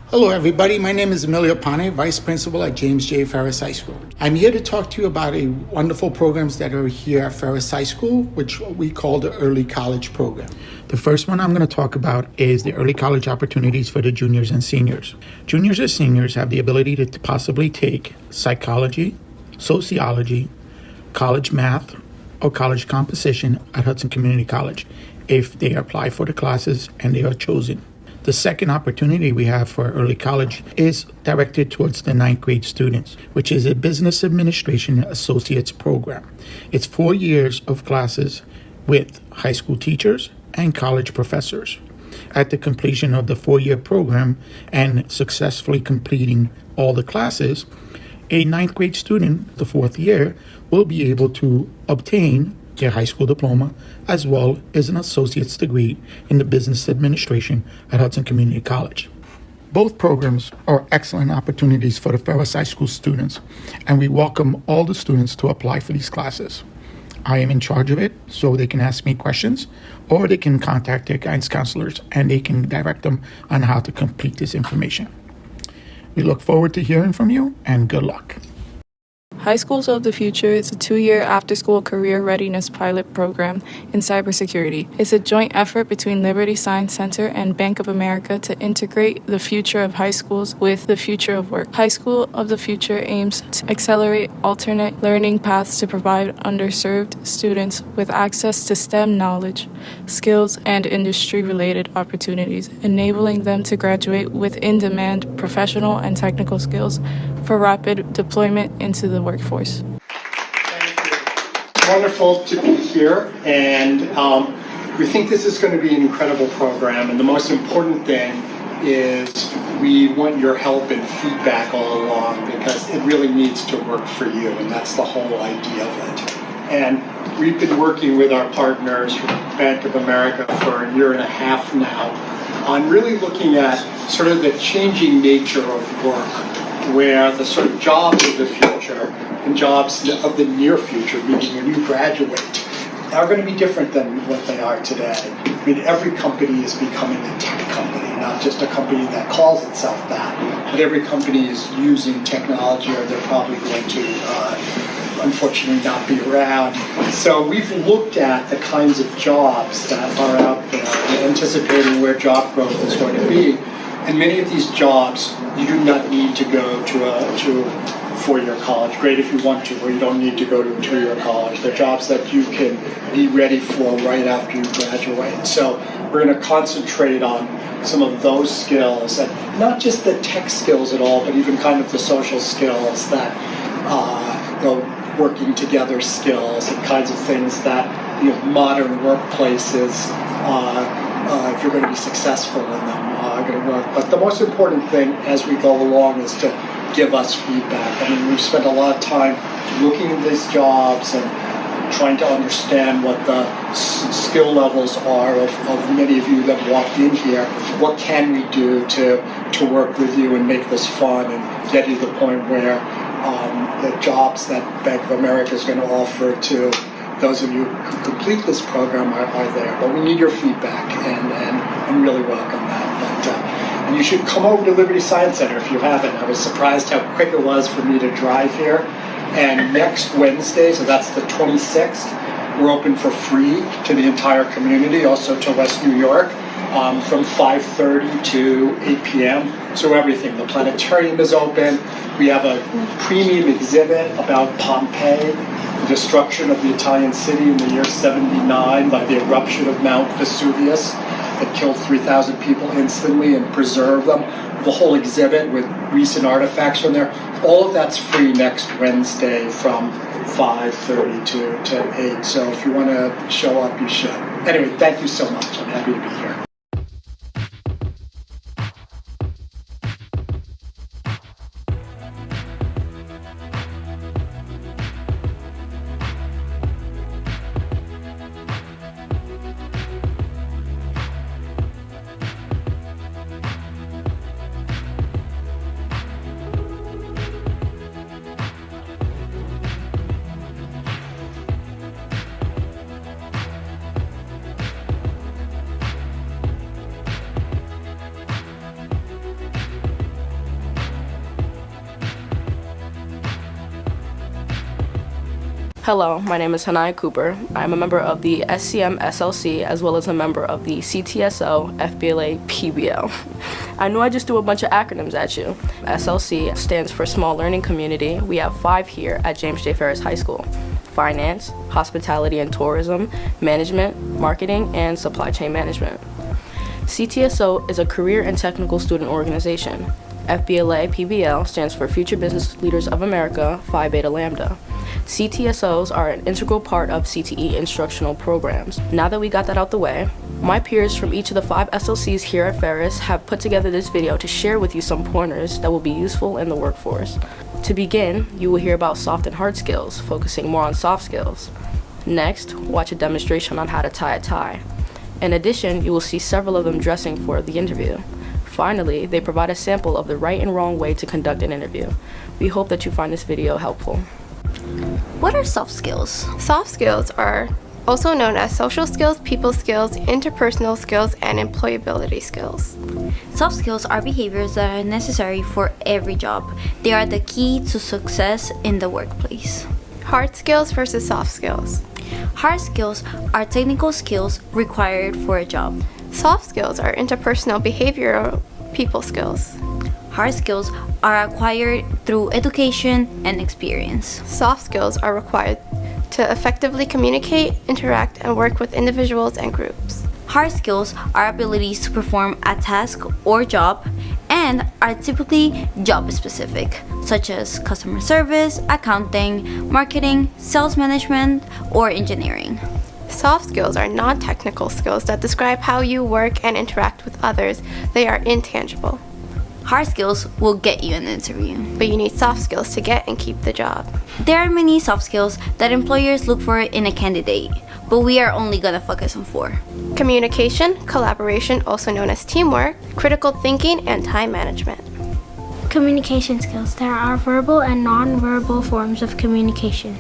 Hello, everybody. My name is Emilio Pane, Vice Principal at James J. Ferris High School. I'm here to talk to you about a wonderful programs that are here at Ferris High School, which we call the Early College Program. The first one I'm going to talk about is the early college opportunities for the juniors and seniors. Juniors and seniors have the ability to possibly take psychology, sociology, college math, or college composition at Hudson Community College if they apply for the classes and they are chosen. The second opportunity we have for early college is directed towards the ninth grade students, which is a Business Administration Associates program. It's 4 years of classes with high school teachers and college professors. At the completion of the 4-year program and successfully completing all the classes, a ninth grade student, the 4th year, will be able to obtain their high school diploma, as well as an associate's degree in the business administration at Hudson Community College. Both programs are excellent opportunities for the Ferris High School students, and we welcome all the students to apply for these classes. I am in charge of it, so they can ask me questions, or they can contact their guidance counselors, and they can direct them on how to complete this information. We look forward to hearing from you, and good luck. High Schools of the Future is a 2-year after-school career readiness pilot program in cybersecurity. It's a joint effort between Liberty Science Center and Bank of America to integrate the future of high schools with the future of work. High School of the Future aims to accelerate alternate learning paths to provide underserved students with access to STEM knowledge, skills, and industry-related opportunities, enabling them to graduate with in-demand professional and technical skills for rapid deployment into the workforce. Thank you. It's wonderful to be here, and we think this is going to be an incredible program, and the most important thing is we want your help and feedback all along, because it really needs to work for you, and that's the whole idea of it. And we've been working with our partners from Bank of America for 1.5 years now on really looking at sort of the changing nature of work, where the sort of jobs of the future and jobs of the near future, meaning when you graduate, are going to be different than what they are today. I mean, every company is becoming a tech company, not just a company that calls itself that, but every company is using technology, or they're probably going to, unfortunately, not be around. So we've looked at the kinds of jobs that are out there, anticipating where job growth is going to be. And many of these jobs, you do not need to go to a 4-year college. Great if you want to, or you don't need to go to a 2-year college. They're jobs that you can be ready for right after you graduate. So we're going to concentrate on some of those skills, and not just the tech skills at all, but even kind of the social skills, that working together skills, and kinds of things that modern workplaces, if you're going to be successful in them, are going to work. But the most important thing as we go along is to give us feedback. I mean, we've spent a lot of time looking at these jobs and trying to understand what the skill levels are of many of you that walked in here. What can we do to work with you and make this fun and get you to the point where the jobs that Bank of America is going to offer to those of you who complete this program are there. But we need your feedback, and really welcome that. And you should come over to Liberty Science Center if you haven't. I was surprised how quick it was for me to drive here. And next Wednesday, so that's the 26th, we're open for free to the entire community, also to West New York, from 5:30 to 8 p.m. So everything. The planetarium is open. We have a premium exhibit about Pompeii, the destruction of the Italian city in the year 79 by the eruption of Mount Vesuvius that killed 3,000 people instantly and preserved them. The whole exhibit with recent artifacts from there. All of that's free next Wednesday from 5:30 to 8. So if you want to show up, you should. Anyway, thank you so much. I'm happy to be here. Hello, my name is Hanaya Cooper. I'm a member of the SCM SLC as well as a member of the CTSO FBLA PBL. I know I just threw a bunch of acronyms at you. SLC stands for Small Learning Community. We have 5 here at James J. Ferris High School: Finance, Hospitality and Tourism, Management, Marketing, and Supply Chain Management. CTSO is a career and technical student organization. FBLA PBL stands for Future Business Leaders of America, Phi Beta Lambda. CTSOs are an integral part of CTE instructional programs. Now that we got that out the way, my peers from each of the 5 SLCs here at Ferris have put together this video to share with you some pointers that will be useful in the workforce. To begin, you will hear about soft and hard skills, focusing more on soft skills. Next, watch a demonstration on how to tie a tie. In addition, you will see several of them dressing for the interview. Finally, they provide a sample of the right and wrong way to conduct an interview. We hope that you find this video helpful. What are soft skills? Soft skills are also known as social skills, people skills, interpersonal skills, and employability skills. Soft skills are behaviors that are necessary for every job. They are the key to success in the workplace. Hard skills versus soft skills. Hard skills are technical skills required for a job. Soft skills are interpersonal behavioral people skills. Hard skills are acquired through education and experience. Soft skills are required to effectively communicate, interact, and work with individuals and groups. Hard skills are abilities to perform a task or job and are typically job specific, such as customer service, accounting, marketing, sales management, or engineering. Soft skills are non-technical skills that describe how you work and interact with others. They are intangible. Hard skills will get you an interview. But you need soft skills to get and keep the job. There are many soft skills that employers look for in a candidate, but we are only gonna focus on 4. Communication, collaboration, also known as teamwork, critical thinking, and time management. Communication skills. There are verbal and non-verbal forms of communication.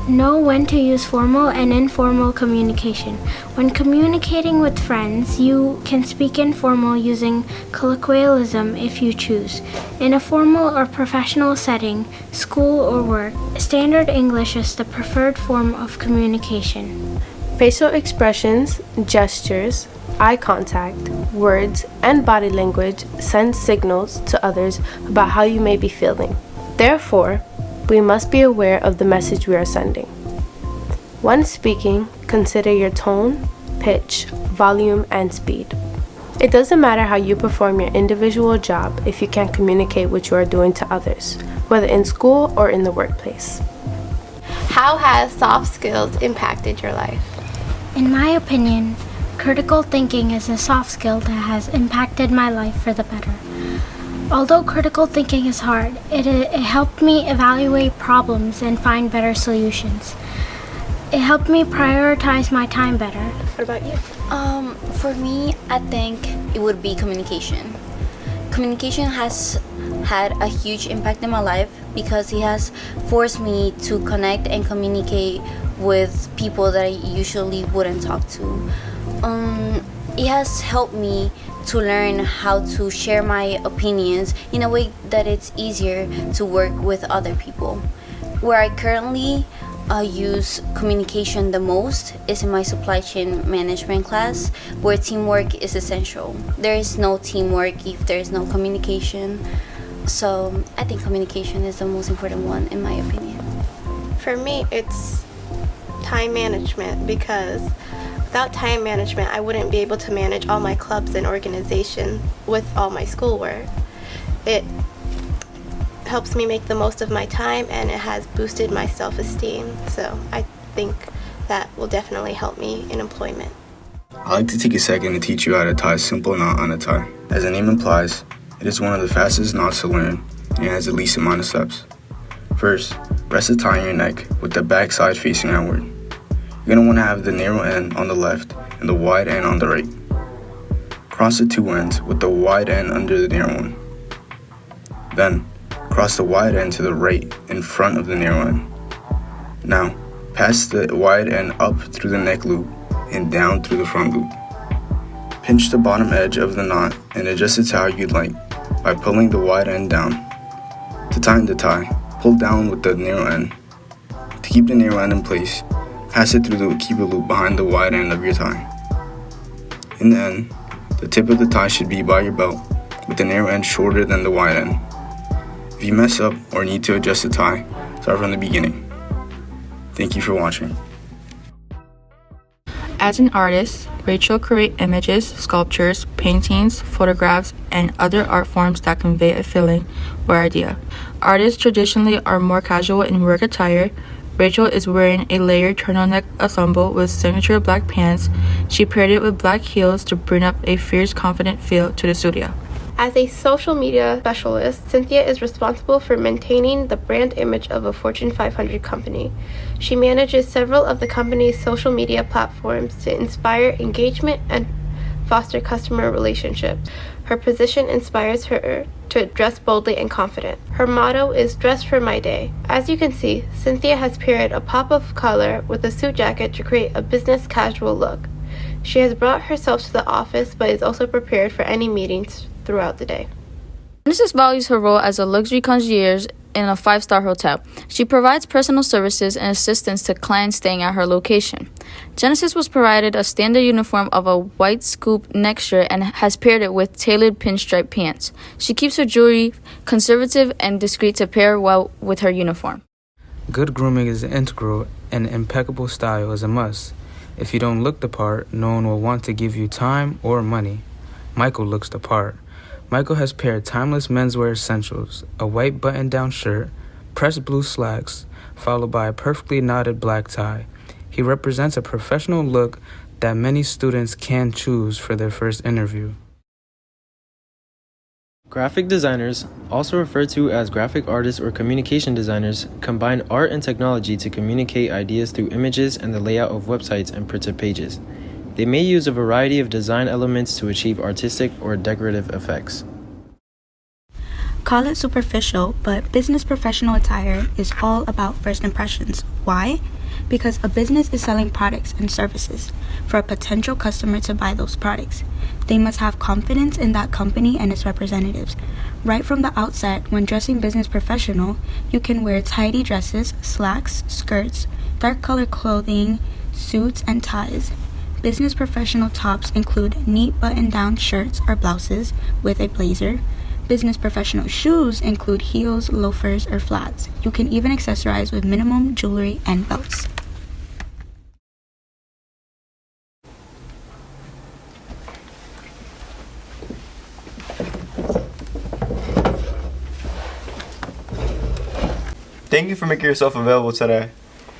Know when to use formal and informal communication. When communicating with friends, you can speak informal using colloquialism if you choose. In a formal or professional setting, school or work, standard English is the preferred form of communication. Facial expressions, gestures, eye contact, words, and body language send signals to others about how you may be feeling. Therefore, we must be aware of the message we are sending. When speaking, consider your tone, pitch, volume, and speed. It doesn't matter how you perform your individual job if you can't communicate what you are doing to others, whether in school or in the workplace. How has soft skills impacted your life? In my opinion, critical thinking is a soft skill that has impacted my life for the better. Although critical thinking is hard, it helped me evaluate problems and find better solutions. It helped me prioritize my time better. What about you? For me, I think it would be communication. Communication has had a huge impact in my life because it has forced me to connect and communicate with people that I usually wouldn't talk to. It has helped me to learn how to share my opinions in a way that it's easier to work with other people. Where I currently use communication the most is in my supply chain management class, where teamwork is essential. There is no teamwork if there is no communication. So I think communication is the most important one in my opinion. For me, it's time management, because without time management, I wouldn't be able to manage all my clubs and organization with all my schoolwork. It helps me make the most of my time, and it has boosted my self-esteem. So I think that will definitely help me in employment. I'd like to take a second to teach you how to tie a simple knot on a tie. As the name implies, it is one of the fastest knots to learn and has the least amount of steps. First, rest the tie on your neck with the back side facing outward. You're going to want to have the narrow end on the left and the wide end on the right. Cross the 2 ends with the wide end under the narrow one. Then, cross the wide end to the right in front of the narrow end. Now, pass the wide end up through the neck loop and down through the front loop. Pinch the bottom edge of the knot and adjust it to how you'd like by pulling the wide end down. To tighten the tie, pull down with the narrow end. To keep the narrow end in place, pass it through the keeper loop behind the wide end of your tie. In the end, the tip of the tie should be by your belt, with the narrow end shorter than the wide end. If you mess up or need to adjust the tie, start from the beginning. Thank you for watching. As an artist, Rachel creates images, sculptures, paintings, photographs, and other art forms that convey a feeling or idea. Artists traditionally are more casual in work attire. Rachel is wearing a layered turtleneck ensemble with signature black pants. She paired it with black heels to bring up a fierce, confident feel to the studio. As a social media specialist, Cynthia is responsible for maintaining the brand image of a Fortune 500 company. She manages several of the company's social media platforms to inspire engagement and foster customer relationships. Her position inspires her to dress boldly and confident. Her motto is "Dress for my day." As you can see, Cynthia has paired a pop of color with a suit jacket to create a business casual look. She has brought herself to the office but is also prepared for any meetings throughout the day. Genesis values her role as a luxury concierge in a 5-star hotel. She provides personal services and assistance to clients staying at her location. Genesis was provided a standard uniform of a white scoop neck shirt and has paired it with tailored pinstripe pants. She keeps her jewelry conservative and discreet to pair well with her uniform. Good grooming is integral and impeccable style is a must. If you don't look the part, no one will want to give you time or money. Michael looks the part. Michael has paired timeless menswear essentials, a white button-down shirt, pressed blue slacks, followed by a perfectly knotted black tie. He represents a professional look that many students can choose for their first interview. Graphic designers, also referred to as graphic artists or communication designers, combine art and technology to communicate ideas through images and the layout of websites and printed pages. They may use a variety of design elements to achieve artistic or decorative effects. Call it superficial, but business professional attire is all about first impressions. Why? Because a business is selling products and services for a potential customer to buy those products. They must have confidence in that company and its representatives. Right from the outset, when dressing business professional, you can wear tidy dresses, slacks, skirts, dark colored clothing, suits, and ties. Business professional tops include neat button-down shirts or blouses with a blazer. Business professional shoes include heels, loafers, or flats. You can even accessorize with minimum jewelry and belts. Thank you for making yourself available today.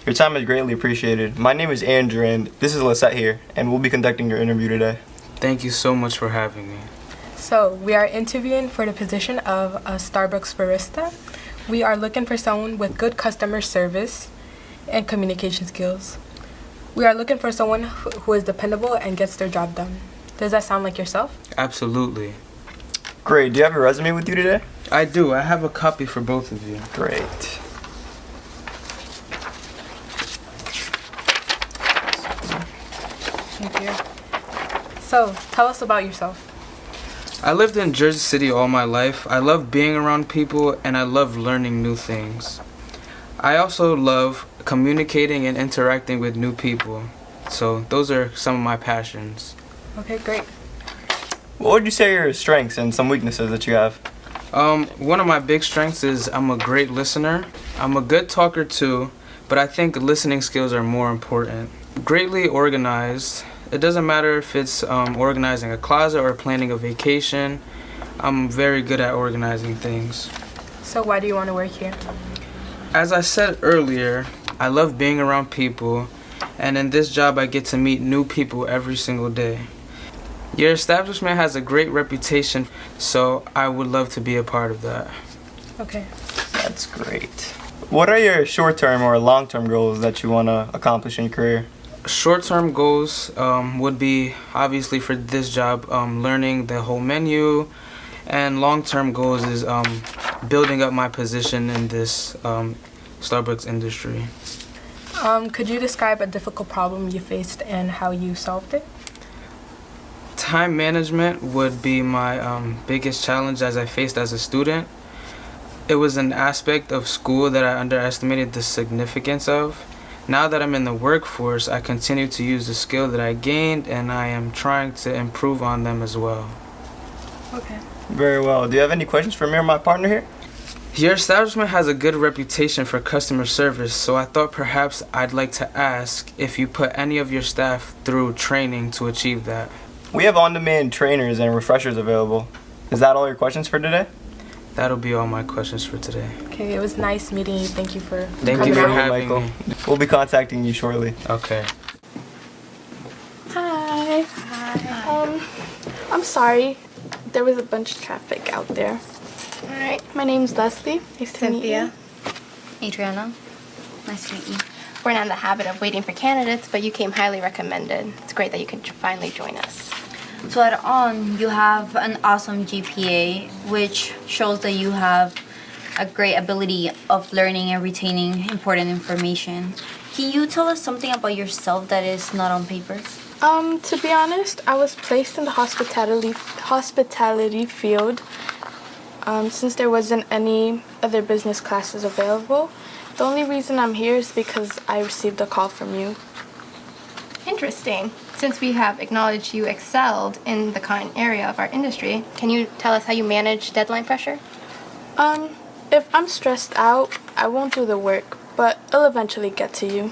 Your time is greatly appreciated. My name is Andrew, and this is Lisette here, and we'll be conducting your interview today. Thank you so much for having me. So, we are interviewing for the position of a Starbucks barista. We are looking for someone with good customer service and communication skills. We are looking for someone who is dependable and gets their job done. Does that sound like yourself? Absolutely. Great. Do you have your resume with you today? I do. I have a copy for both of you. Great. Thank you. So, tell us about yourself. I lived in Jersey City all my life. I love being around people and I love learning new things. I also love communicating and interacting with new people. So those are some of my passions. Okay, great. What would you say are your strengths and some weaknesses that you have? One of my big strengths is I'm a great listener. I'm a good talker too, but I think listening skills are more important. Greatly organized. It doesn't matter if it's organizing a closet or planning a vacation. I'm very good at organizing things. So why do you want to work here? As I said earlier, I love being around people, and in this job I get to meet new people every single day. Your establishment has a great reputation, so I would love to be a part of that. Okay. That's great. What are your short-term or long-term goals that you want to accomplish in your career? Short-term goals would be, obviously for this job, learning the whole menu, and long-term goals is building up my position in this Starbucks industry. Could you describe a difficult problem you faced and how you solved it? Time management would be my biggest challenge as I faced as a student. It was an aspect of school that I underestimated the significance of. Now that I'm in the workforce, I continue to use the skill that I gained, and I am trying to improve on them as well. Okay. Very well. Do you have any questions for me or my partner here? Your establishment has a good reputation for customer service, so I thought perhaps I'd like to ask if you put any of your staff through training to achieve that. We have on-demand trainers and refreshers available. Is that all your questions for today? That'll be all my questions for today. Okay, it was nice meeting you. Thank you for Thank you for coming out. having me. We'll be contacting you shortly. Okay. Hi. Hi. I'm sorry. There was a bunch of traffic out there. All right. My name's Leslie. Nice to meet you. Cynthia. Adriana. Nice to meet you. We're not in the habit of waiting for candidates, but you came highly recommended. It's great that you could finally join us. To add on, you have an awesome GPA, which shows that you have a great ability of learning and retaining important information. Can you tell us something about yourself that is not on paper? To be honest, I was placed in the hospitality field since there wasn't any other business classes available. The only reason I'm here is because I received a call from you. Interesting. Since we have acknowledged you excelled in the kind area of our industry, can you tell us how you manage deadline pressure? If I'm stressed out, I won't do the work, but I'll eventually get to you.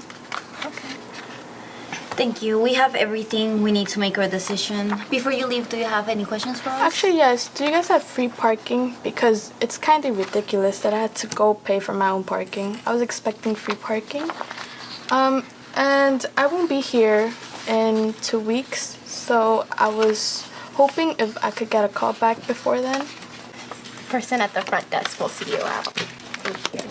Thank you. We have everything we need to make our decision. Before you leave, do you have any questions for us? Actually, yes. Do you guys have free parking? Because it's kind of ridiculous that I had to go pay for my own parking. I was expecting free parking. And I won't be here in 2 weeks, so I was hoping if I could get a call back before then. The person at the front desk will see you out. Thank you.